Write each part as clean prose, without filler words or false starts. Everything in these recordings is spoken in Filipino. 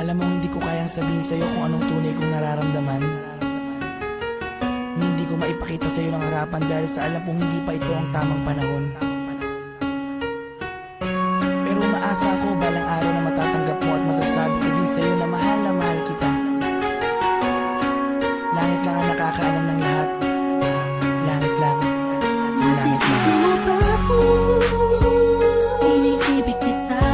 Alam mo, hindi ko kayang sabihin sa'yo kung anong tunay kong nararamdaman. Hindi ko maipakita sa'yo ng harapan dahil sa alam kong hindi pa ito ang tamang panahon. Pero umaasa ako balang araw na matatanggap mo at masasabi ko din sa'yo na mahal kita. Langit lang ang nakakaalam ng lahat. Langit lang. Masisisi mo ba ako? Iniibig kita.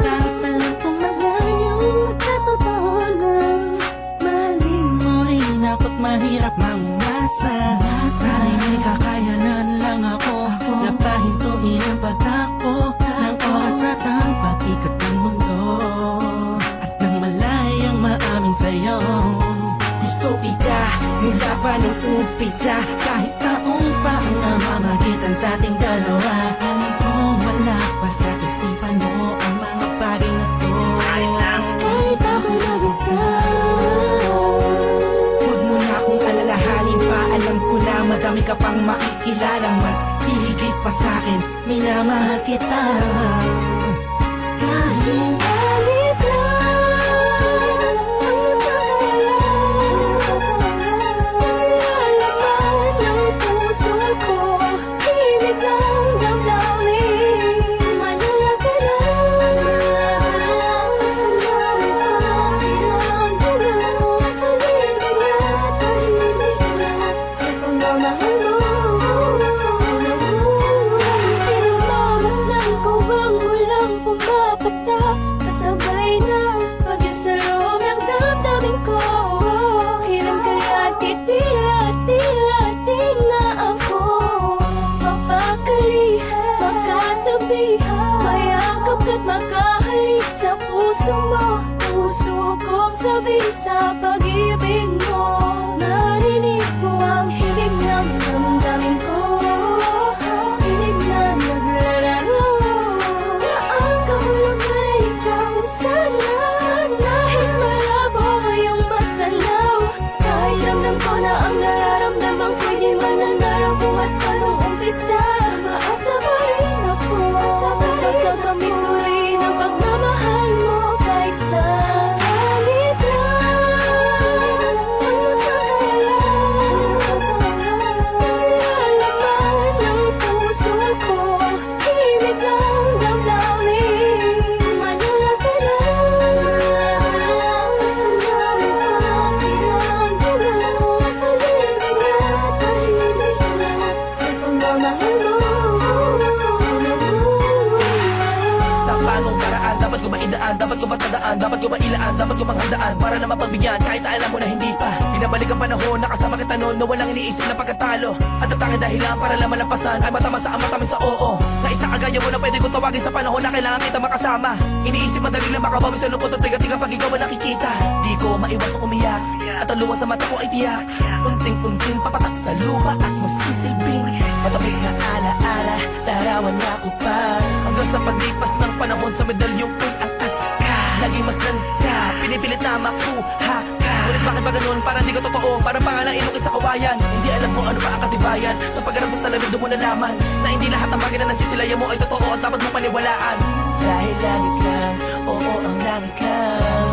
Kahit alam kong malayo magkatotohanan. Mahalin mo ay nako't mahirap mangumasa. Sana'y may kakayanan lang ako na pahintuin ang pagdako ng oras at ang pag-ikot ng mundo. At nang malayang maamin sa'yo, gusto kita mula pa nung umpisa. Kahit taong pa ang namamagitan sa ating dalawa, alam kong wala pa sa isipan mo ang mga bagay na to. Kahit ako'y mag-isa, huwag mo na akong alalahanin pa. Alam ko na madami ka pang makikilalang mas hihigit pa sa'kin. Minamahal kita. Kahit alit lang ang nalaman ng puso ko, ibig ng damdamin. Manala ka lang, bilang dulang pag-ibig at tahimik na sa pagmamahal mo. Pinagmamasdan ko bang walang pumapatak, kasabay na pag-isalong ng damdamin ko. Kailan kaya't titila-tila-ting na ako mapakalihan, makatabihan, mayakap ka't makahalik sa puso mo. Puso kong sabi sa pag-ibig mo, narinig mo ang himig ng damdamin ko. Hinig na naglalaro na ang kahulugan ay ikaw sana. Kahit malabo ngayong matanaw, kahit ramdam ko na ang nararamdaman ko'y di mananaraw. Buhat pa nung umpisa, maasa pa rin ako. Pagkakamit ko rin ang pagmamahal mo. Kahit sa langit lang ang nalaman ng puso ko, ibig ng damdamin. Manala ka lang, bilang dulang pag-ibig at tahimik na sa pagmamahal mo. Sa panong paraan, dapat ko maidaan, dapat ko matandaan, dapat ko mailaan, dapat ko manghandaan para na mapagbigyan kahit na alam mo na hindi pa. Binabalik ang panahon, nakasama kita noon na walang iniisip na pagkatalo. At ang tanging dahilan para lang malampasan ay matamasa ang matamis sa oo. Na isa kagaya mo na pwede kong tawagin sa panahon na kailangan kita makasama. Iniisip madali lang makabawi sa lungkot at bigat pag ikaw ang nakikita. Di ko maiwasang umiyak at ang luha sa mata ko ay tiyak. Unting-unting papatak sa lupa at magsisilbing matamis na alaala, larawan na kupas. Hanggang sa paglipas ng panahon sa medalyong ko'y angkas ka. Laging masdan ka, pinipilit na makuha ka. Ngunit bakit ba ganun? Parang di ka totoo, parang pangalang inukit sa kawayan. Hindi alam kung ano pa ang katibayan. Sa pagharap sa salamin doon mo nalaman na hindi lahat ng bagay na nasisilayan mo ay totoo at dapat mo paniwalaan. Dahil langit lang, oo ang langit lang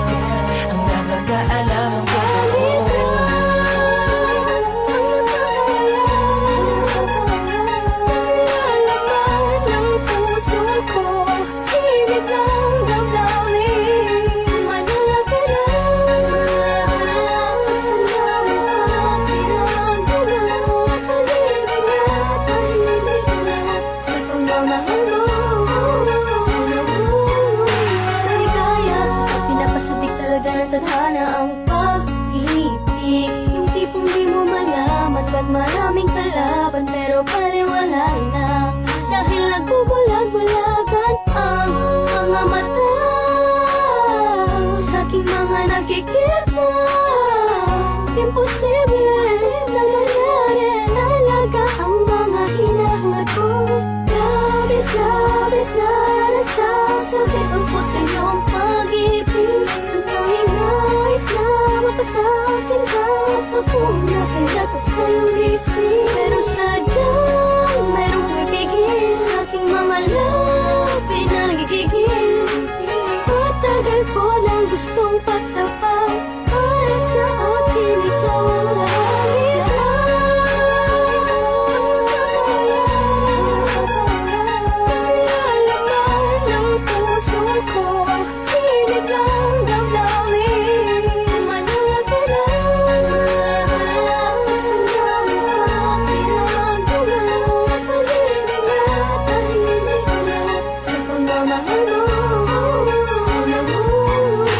ang nakakaalam ang totoo. Nalaman ng puso ko, ibig ng damdamin. Manala ka lang, bilang dulang pag-ibig at tahimik na sa pagmamahal mo. Maligaya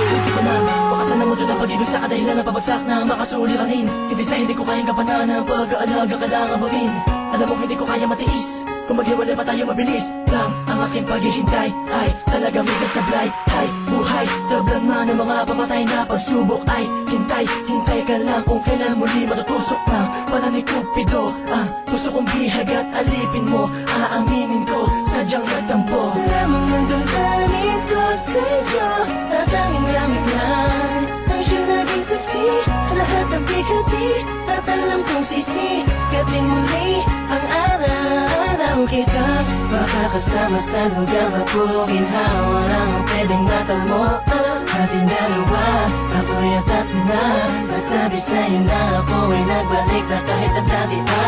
Hindi ko na makasan ng mundo ng pag-ibig sa kadahilan ng pabagsak na makasuliranin. Hindi sa hindi ko kayang kapanan ng pag-aalaga ka lang abutin. Alam mo hindi ko kaya matiis kung maghiwalay pa tayo mabilis lang. Ang aking paghihintay ay talagang minsan sablay. Hay, buhay, tablan man ng mga pamatay na pagsubok. Ay, hintay ka lang kung kailan muli matutusok ng pala ni Cupido. Ang gusto kong bihag at alipin mo, aaminin ko, sadyang nagtampo. Lamang ng damdamin ko sa'yo, tatanging lamig lang ang siya naging saksi sa lahat ng bigati. At alam kong sisikatin muli ang araw kita makakasama sa lugar na puro ginhawa lang ang pwedeng matamo. Ating dalawa, ako'y atat na masabi sa'yo na ako ay nagbalik na kahit ang dati pa.